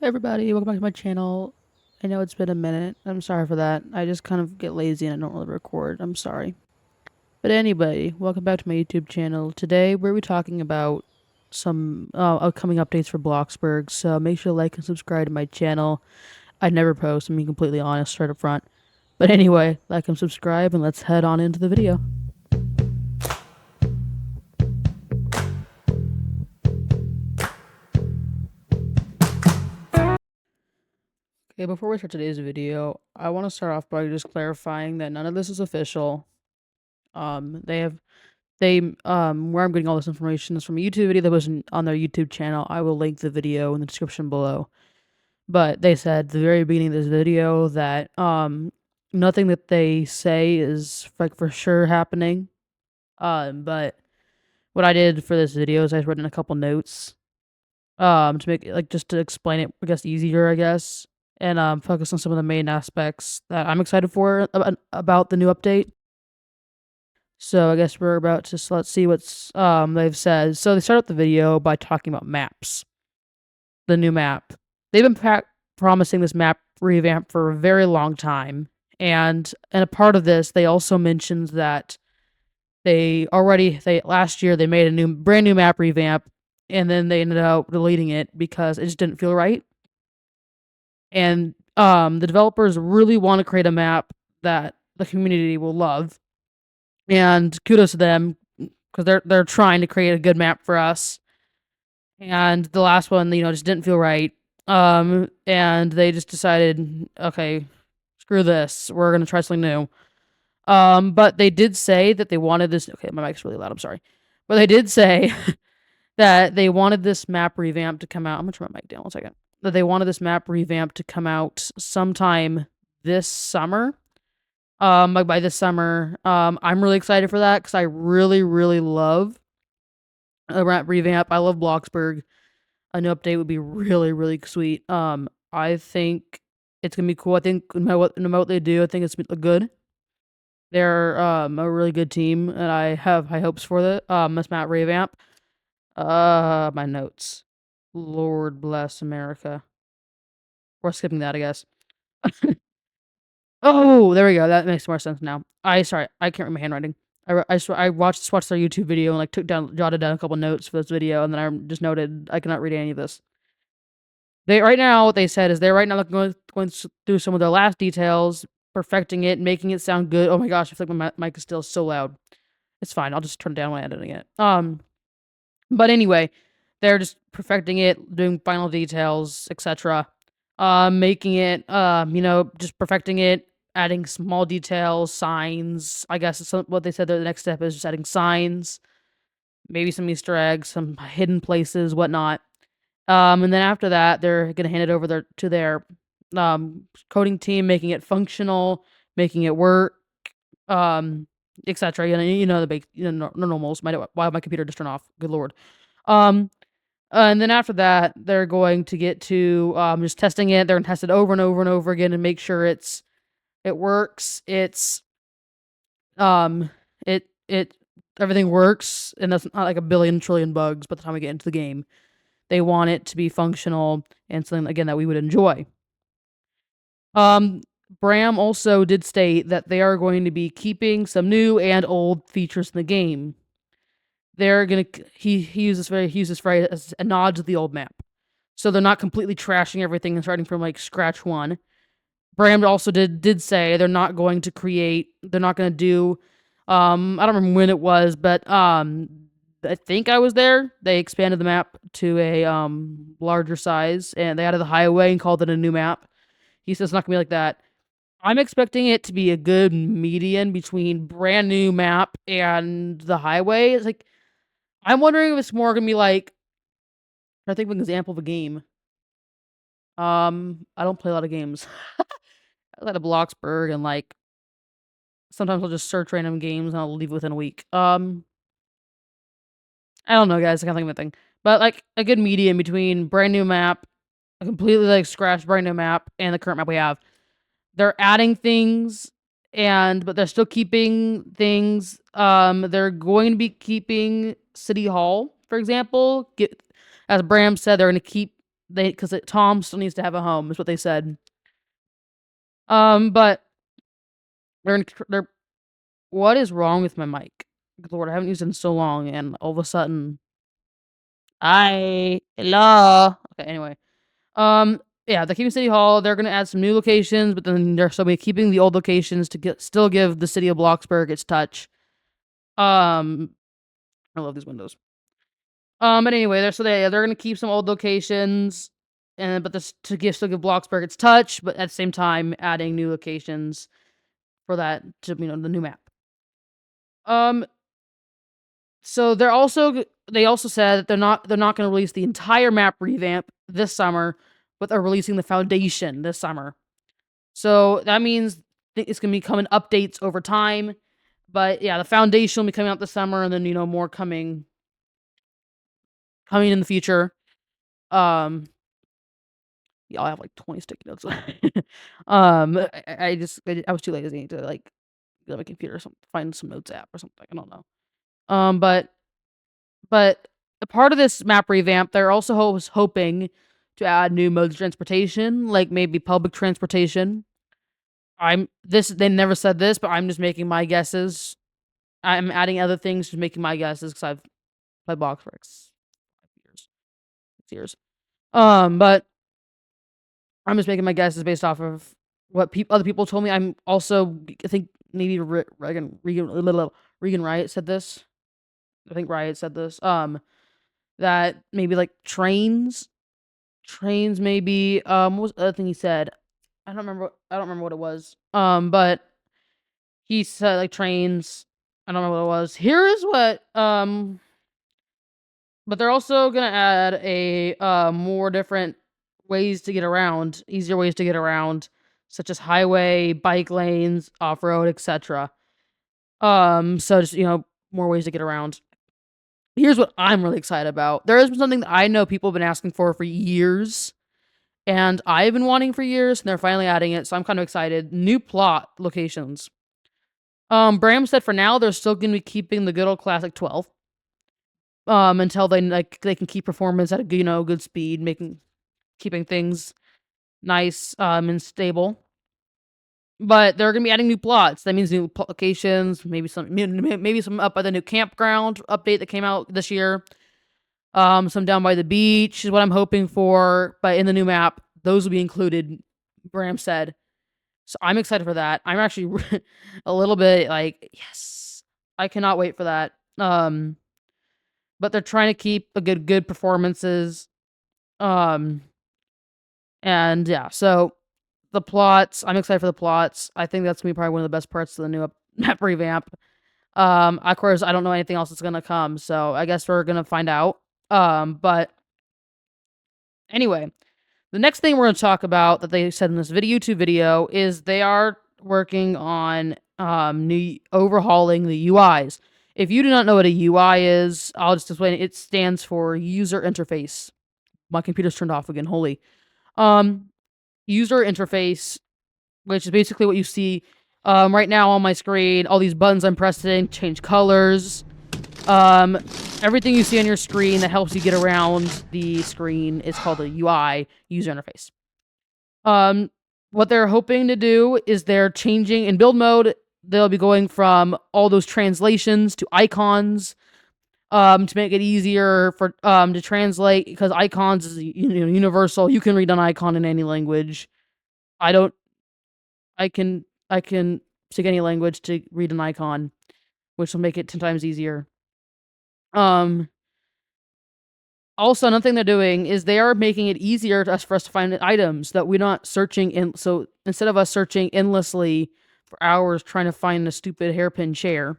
Hey everybody, welcome back to my channel. I know it's been a minute. I'm sorry for that. I just kind of get lazy and I don't really record. I'm sorry. But anyway, welcome back to my YouTube channel. Today we're be talking about some upcoming updates for Bloxburg. So make sure to like and subscribe to my channel. I never post, I'm being completely honest right up front. But anyway, like and subscribe and let's head on into the video. Okay, before we start today's video, I want to start off by just clarifying that none of this is official. They have where I'm getting all this information is from a YouTube video that was on their YouTube channel. I will link the video in the description below. But they said at the very beginning of this video that nothing that they say is like for sure happening. But what I did for this video is I wrote in a couple notes to make like just to explain it, I guess, easier, I guess, and focus on some of the main aspects that I'm excited for about the new update. So I guess we're about to let's see what's they've said. So they start out the video by talking about maps, the new map. They've been promising this map revamp for a very long time, and a part of this, they also mentioned that they last year they made a brand new map revamp, and then they ended up deleting it because it just didn't feel right. And the developers really want to create a map that the community will love, and kudos to them because they're trying to create a good map for us. And the last one, just didn't feel right. And they just decided, okay, screw this. We're gonna try something new. But they did say that they wanted this. Okay, my mic's really loud. I'm sorry, but they did say that they wanted this map revamp to come out. I'm gonna turn my mic down 1 second. That they wanted this map revamp to come out sometime this summer. Like by this summer. I'm really excited for that because I really, really love a map revamp. I love Bloxburg. A new update would be really, really sweet. I think it's gonna be cool. I think no matter what they do, I think it's good. They're a really good team, and I have high hopes for this map revamp. My notes. Lord bless America. We're skipping that, I guess. Oh, there we go. That makes more sense now. Sorry, I can't read my handwriting. I watched their YouTube video and like jotted down a couple notes for this video, and then I just noted I cannot read any of this. Right now, what they said is they're right now going through some of the last details, perfecting it, making it sound good. Oh my gosh, I feel like my mic is still so loud. It's fine. I'll just turn it down when editing it. But anyway, they're just perfecting it, doing final details, etc. Making it, just perfecting it, adding small details, signs. I guess what they said the next step is just adding signs, maybe some Easter eggs, some hidden places, whatnot. And then after that, they're gonna hand it over to their coding team, making it functional, making it work, etc. You know the big, normals. Why my computer just turned off? Good lord. And then after that, they're going to get to just testing it. They're gonna test it over and over and over again and make sure it works. It everything works, and that's not like a billion trillion bugs by the time we get into the game. They want it to be functional and something, again, that we would enjoy. Bram also did state that they are going to be keeping some new and old features in the game. They're gonna he uses this phrase as a nod to the old map. So they're not completely trashing everything and starting from like scratch one. Bram also did say they're not going to do I don't remember when it was, but I think I was there. They expanded the map to a larger size, and they added the highway and called it a new map. He says it's not gonna be like that. I'm expecting it to be a good median between brand new map and the highway. It's like I'm wondering if it's more gonna be like, I think of an example of a game. I don't play a lot of games. I play a Bloxburg, and like sometimes I'll just search random games and I'll leave within a week. I don't know, guys. I can't think of anything. But like a good median between brand new map, a completely like scratched brand new map, and the current map we have. They're adding things, but they're still keeping things. They're going to be keeping City Hall, for example. As Bram said, they're going to keep because Tom still needs to have a home, is what they said. But they're what is wrong with my mic? Good Lord, I haven't used it in so long, and all of a sudden, hello. Okay, anyway, yeah, they're keeping City Hall. They're gonna add some new locations, but then they're still keeping the old locations to still give the city of Bloxburg its touch. I love these windows. But anyway, they're gonna keep some old locations, and but this to still give Bloxburg its touch, but at the same time adding new locations for that to the new map. Um, so they also said that they're not gonna release the entire map revamp this summer, but they're releasing the foundation this summer. So that means it's gonna be coming updates over time. But yeah, the foundation will be coming out this summer, and then more coming in the future. Um, yeah, I have like 20 sticky notes. I was too lazy to like get on my computer or something, find some notes app or something. I don't know. But a part of this map revamp, they're also hoping to add new modes of transportation, like maybe public transportation. They never said this, but I'm just making my guesses. I'm adding other things, just making my guesses because I've played Bloxburg for 5 years, 6 years. But I'm just making my guesses based off of what other people told me. I think maybe Regan Riot said this. I think Riot said this. That maybe like trains maybe. What was the other thing he said? I don't remember what it was. But he said like trains. I don't remember what it was. Here is what but they're also gonna add a more different ways to get around, easier ways to get around, such as highway, bike lanes, off road, etc. So just more ways to get around. Here's what I'm really excited about. There has been something that I know people have been asking for years, and I've been wanting for years, and they're finally adding it. So I'm kind of excited. New plot locations. Bram said for now they're still gonna be keeping the good old classic 12. Until they can keep performance at a good speed, keeping things nice and stable. But they're gonna be adding new plots. That means new locations, maybe some up by the new campground update that came out this year. Some down by the beach is what I'm hoping for. But in the new map, those will be included. Bram said, so I'm excited for that. I'm actually a little bit like, yes, I cannot wait for that. But they're trying to keep a good performances. And yeah, so the plots, I'm excited for the plots. I think that's gonna be probably one of the best parts of the new map revamp. Of course, I don't know anything else that's gonna come, so I guess we're gonna find out. But anyway, the next thing we're gonna talk about that they said in this YouTube video is they are working on overhauling the UIs. If you do not know what a UI is, I'll just explain it. It stands for user interface. My computer's turned off again. Holy. User interface, which is basically what you see right now on my screen. All these buttons I'm pressing change colors. Everything you see on your screen that helps you get around the screen is called a UI, user interface. What they're hoping to do is they're changing in build mode. They'll be going from all those translations to icons, to make it easier for to translate, because icons is universal. You can read an icon in any language. I can speak any language to read an icon, which will make it 10 times easier. Also, another thing they're doing is they are making it easier for us to find items that we're not searching. So instead of us searching endlessly for hours trying to find a stupid hairpin chair,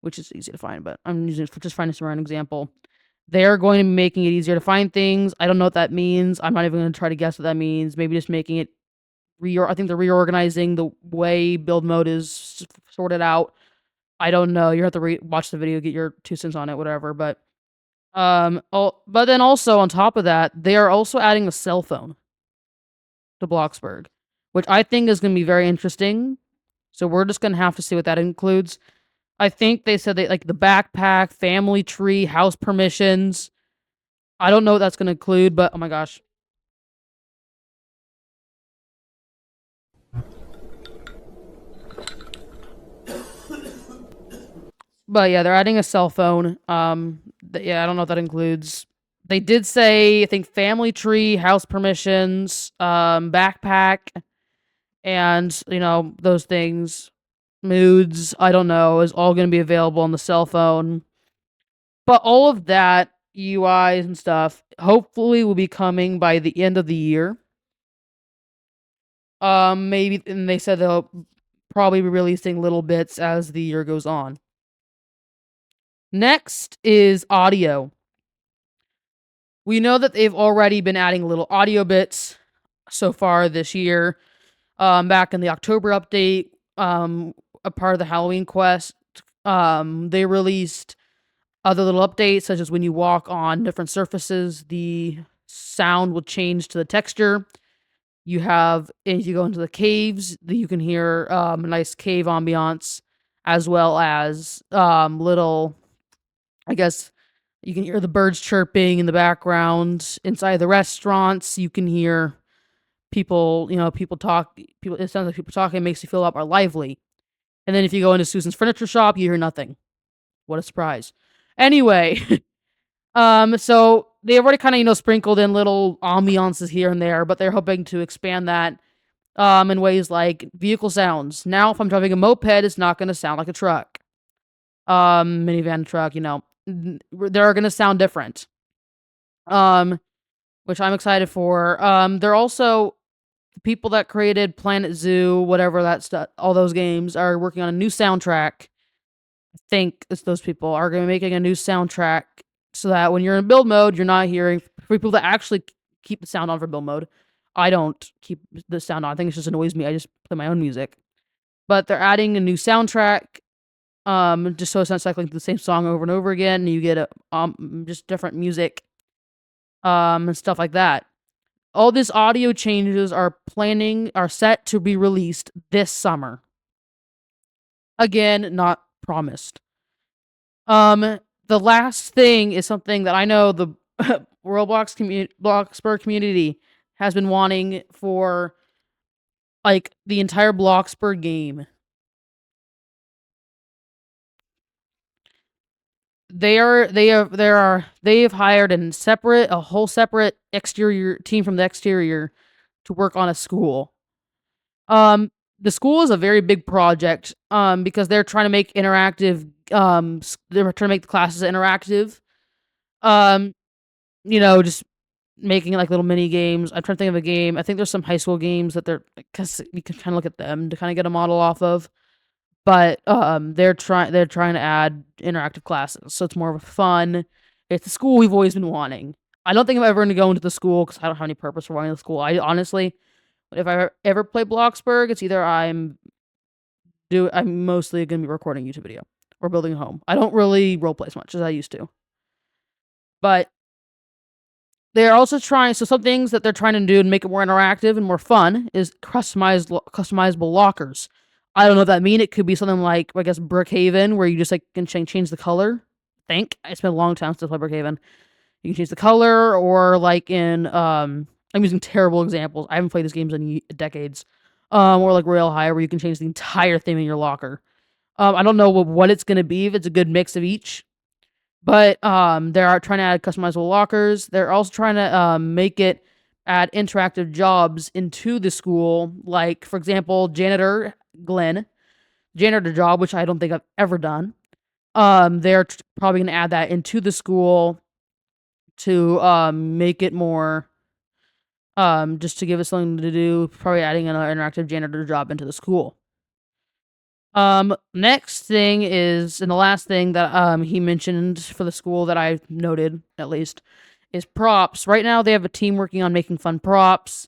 which is easy to find, but I'm using it for just finding some random example. They're going to be making it easier to find things. I don't know what that means. I'm not even going to try to guess what that means. Maybe just making it I think they're reorganizing the way build mode is sorted out. I don't know. You have to watch the video, get your 2 cents on it, whatever. But but then also on top of that, they are also adding a cell phone to Bloxburg, which I think is going to be very interesting. So we're just going to have to see what that includes. I think they said they like the backpack, family tree, house permissions. I don't know what that's going to include, but oh my gosh. But yeah, they're adding a cell phone. Yeah, I don't know what that includes. They did say, I think, family tree, house permissions, backpack, and those things, moods. I don't know, is all going to be available on the cell phone. But all of that UIs and stuff hopefully will be coming by the end of the year. Maybe, and they said they'll probably be releasing little bits as the year goes on. Next is audio. We know that they've already been adding little audio bits so far this year. Back in the October update, a part of the Halloween quest, they released other little updates, such as when you walk on different surfaces, the sound will change to the texture. You have, if you go into the caves, you can hear a nice cave ambiance, as well as little, I guess, you can hear the birds chirping in the background. Inside the restaurants, you can hear people, people talk. People, it sounds like people talking. It makes you feel a lot more lively. And then if you go into Susan's furniture shop, you hear nothing. What a surprise! Anyway, so they've already kind of sprinkled in little ambiances here and there, but they're hoping to expand that in ways like vehicle sounds. Now, if I'm driving a moped, it's not going to sound like a truck. Minivan, truck, they're going to sound different. Which I'm excited for. They're also, the people that created Planet Zoo, whatever that stuff, all those games are working on a new soundtrack. I think it's those people are going to be making a new soundtrack so that when you're in build mode, you're not hearing, for people that actually keep the sound on for build mode. I don't keep the sound on. I think it just annoys me. I just play my own music. But they're adding a new soundtrack, just so it's not cycling through the same song over and over again. And you get just different music, and stuff like that. All these audio changes are set to be released this summer. Again, not promised. The last thing is something that I know the Bloxburg community has been wanting for like the entire Bloxburg game. They have hired a whole separate exterior team from the exterior to work on a school. The school is a very big project, because they're trying to make interactive, they're trying to make the classes interactive. Um, just making like little mini games. I'm trying to think of a game. I think there's some high school games that because you can kind of look at them to kind of get a model off of. But they're trying to add interactive classes, so it's more of a fun. It's the school we've always been wanting. I don't think I'm ever going to go into the school because I don't have any purpose for wanting the school. I honestly, if I ever play Bloxburg, it's either I'm mostly going to be recording a YouTube video or building a home. I don't really roleplay as much as I used to. But they're also trying, so some things that they're trying to do and make it more interactive and more fun is customizable lockers. I don't know what that means. It could be something like, I guess, Brookhaven, where you just like can change the color. I think it's been a long time since I played Brookhaven. You can change the color, or like in I'm using terrible examples. I haven't played these games in decades. Or like Royal High, where you can change the entire thing in your locker. I don't know what it's gonna be, if it's a good mix of each. But they are trying to add customizable lockers. They're also trying to make it add interactive jobs into the school. Like, for example, janitor job, which I don't think I've ever done. They're probably going to add that into the school to make it more, just to give us something to do. Probably adding another interactive janitor job into the school. Next thing is, and the last thing that he mentioned for the school that I noted, at least, is props. Right now they have a team working on making fun props.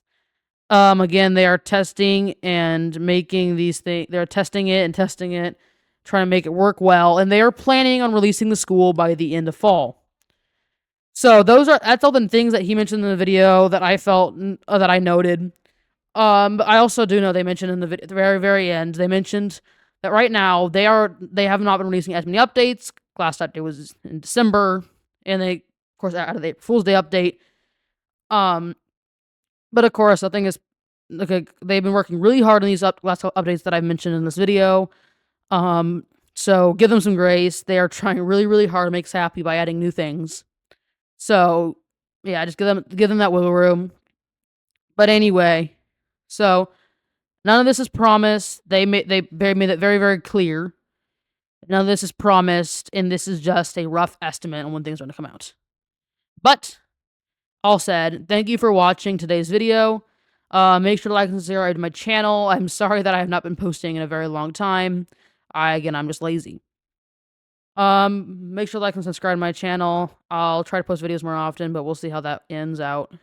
Again, they are testing and making these things. They're testing it, trying to make it work well, and they are planning on releasing the school by the end of fall. So that's all the things that he mentioned in the video that I felt, that I noted. But I also do know they mentioned in the video, at the very, very end, they mentioned that right now they have not been releasing as many updates. Last update was in December, and they, of course, added the Fool's Day update. But of course, the thing is, okay, they've been working really hard on these last updates that I mentioned in this video. So give them some grace. They are trying really, really hard to make us happy by adding new things. So yeah, just give them that wiggle room. But anyway, so none of this is promised. They made that very, very clear. None of this is promised, and this is just a rough estimate on when things are going to come out. But all said, thank you for watching today's video. Make sure to like and subscribe to my channel. I'm sorry that I have not been posting in a very long time. I'm just lazy. Make sure to like and subscribe to my channel. I'll try to post videos more often, but we'll see how that ends out.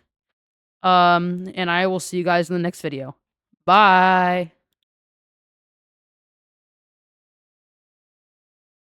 And I will see you guys in the next video. Bye!